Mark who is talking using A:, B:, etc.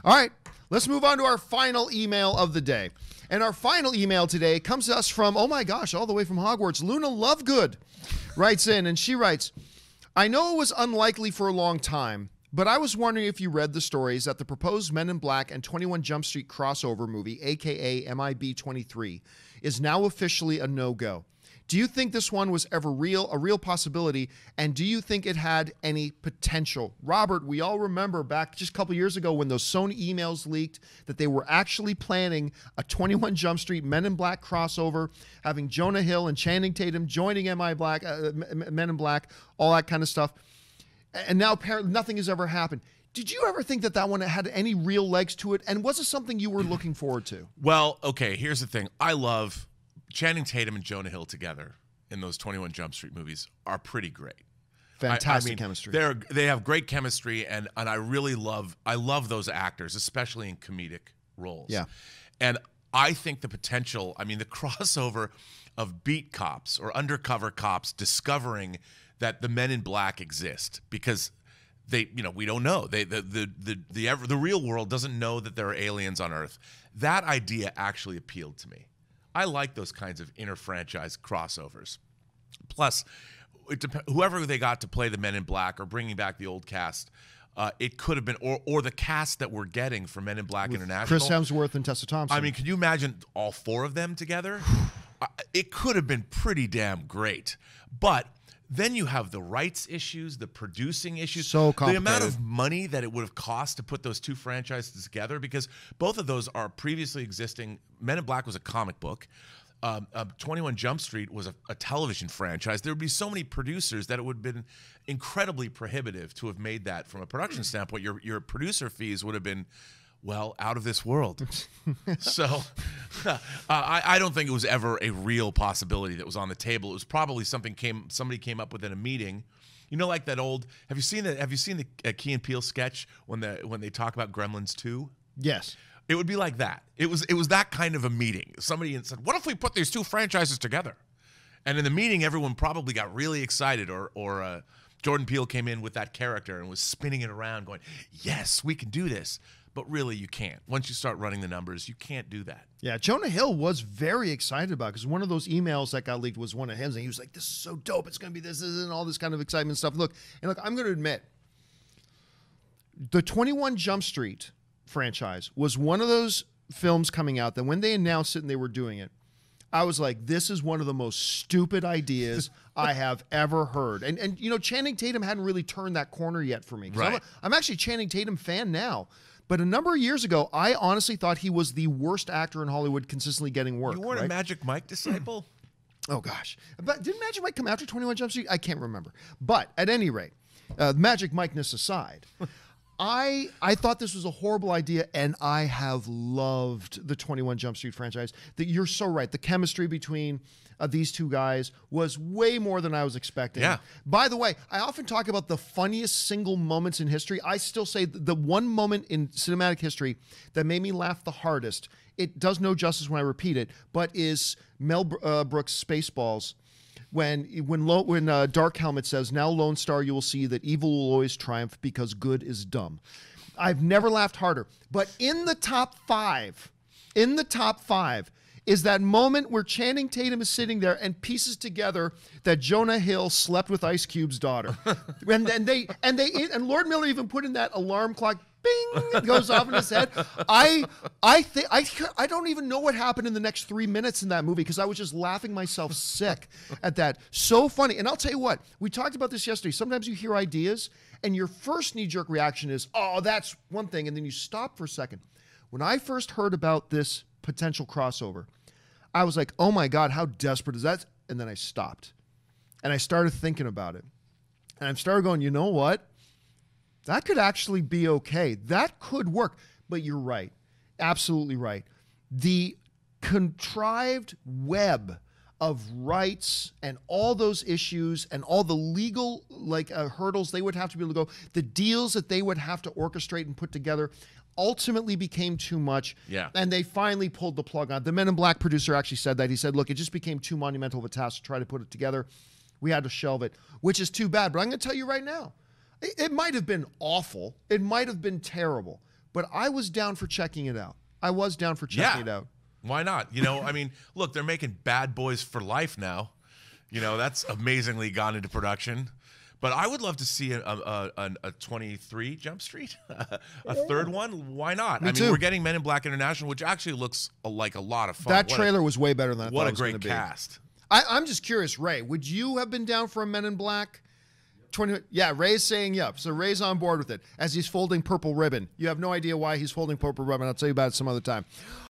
A: All right, let's move on to our final email of the day. And our final email today comes to us from, oh my gosh, all the way from Hogwarts. Luna Lovegood writes in, and she writes, I know it was unlikely for a long time, but I was wondering if you read the stories that the proposed Men in Black and 21 Jump Street crossover movie, aka MIB 23, is now officially a no-go. Do you think this one was ever a real possibility, and do you think it had any potential? Robert, we all remember back just a couple years ago when those Sony emails leaked that they were actually planning a 21 Jump Street Men in Black crossover, having Jonah Hill and Channing Tatum joining Men in Black, all that kind of stuff. And now apparently nothing has ever happened. Did you ever think that one had any real legs to it, and was it something you were looking forward to?
B: Well, okay, here's the thing. I love Channing Tatum and Jonah Hill together in those 21 Jump Street movies are pretty great.
A: Fantastic chemistry.
B: They have great chemistry, and I really love those actors, especially in comedic roles.
A: Yeah.
B: And I think the potential, the crossover of beat cops or undercover cops discovering that the Men in Black exist because we don't know. The real world doesn't know that there are aliens on Earth. That idea actually appealed to me. I like those kinds of inter-franchise crossovers. Plus, whoever they got to play the Men in Black or bringing back the old cast, it could have been, or the cast that we're getting for Men in Black
A: With
B: International.
A: Chris Hemsworth and Tessa Thompson.
B: Can you imagine all four of them together? It could have been pretty damn great. But then you have the rights issues, the producing issues.
A: So complicated.
B: The amount of money that it would have cost to put those two franchises together, because both of those are previously existing. Men in Black was a comic book. 21 Jump Street was a television franchise. There would be so many producers that it would have been incredibly prohibitive to have made that from a production standpoint. Your producer fees would have been, well, out of this world. So I don't think it was ever a real possibility that was on the table. It was probably somebody came up with in a meeting. You know, like that old. Have you seen the Key and Peele sketch when they talk about Gremlins 2?
A: Yes.
B: It would be like that. It was that kind of a meeting. Somebody said, "What if we put these two franchises together?" And in the meeting, everyone probably got really excited, or Jordan Peele came in with that character and was spinning it around, going, "Yes, we can do this." But really, you can't. Once you start running the numbers, you can't do that.
A: Yeah, Jonah Hill was very excited about it because one of those emails that got leaked was one of his, and he was like, "This is so dope. It's going to be this and all this kind of excitement stuff." Look, I'm going to admit, the 21 Jump Street franchise was one of those films coming out that when they announced it and they were doing it, I was like, this is one of the most stupid ideas I have ever heard. And Channing Tatum hadn't really turned that corner yet for me.
B: Right.
A: I'm actually a Channing Tatum fan now. But a number of years ago, I honestly thought he was the worst actor in Hollywood consistently getting work.
B: You weren't a Magic Mike disciple?
A: Oh, gosh. But did Magic Mike come after 21 Jump Street? I can't remember. But at any rate, Magic Mike-ness aside, I thought this was a horrible idea, and I have loved the 21 Jump Street franchise. You're so right. The chemistry between these two guys was way more than I was expecting.
B: Yeah.
A: By the way, I often talk about the funniest single moments in history. I still say the one moment in cinematic history that made me laugh the hardest, it does no justice when I repeat it, but is Mel Brooks' Spaceballs. When Dark Helmet says, "Now Lone Star, you will see that evil will always triumph because good is dumb." I've never laughed harder. But in the top five is that moment where Channing Tatum is sitting there and pieces together that Jonah Hill slept with Ice Cube's daughter. and Lord Miller even put in that alarm clock. Bing, it goes off in his head. I don't even know what happened in the next 3 minutes in that movie because I was just laughing myself sick at that. So funny. And I'll tell you what, we talked about this yesterday. Sometimes you hear ideas and your first knee-jerk reaction is, "Oh, that's one thing," and then you stop for a second. When I first heard about this potential crossover, I was like, "Oh my God, how desperate is that?" And then I stopped. And I started thinking about it. And I started going, you know what? That could actually be okay. That could work. But you're right. Absolutely right. The contrived web of rights and all those issues and all the legal hurdles they would have to be able to go, the deals that they would have to orchestrate and put together ultimately became too much.
B: Yeah.
A: And they finally pulled the plug on it. The Men in Black producer actually said that. He said, look, it just became too monumental of a task to try to put it together. We had to shelve it, which is too bad. But I'm going to tell you right now, it might have been awful. It might have been terrible. but I was down for checking it out. I was down for checking it out.
B: Why not? You know, I mean, look, they're making Bad Boys for Life now. You know, that's amazingly gone into production. But I would love to see a 23 Jump Street, a third one. Why not?
A: Me too.
B: We're getting Men in Black International, which actually looks like a lot of fun.
A: That trailer was way better than I thought it was going to be.
B: What a great cast.
A: I'm just curious, Ray, would you have been down for a Men in Black? 20? Yeah, Ray's saying yep. So Ray's on board with it as he's folding purple ribbon. You have no idea why he's folding purple ribbon. I'll tell you about it some other time.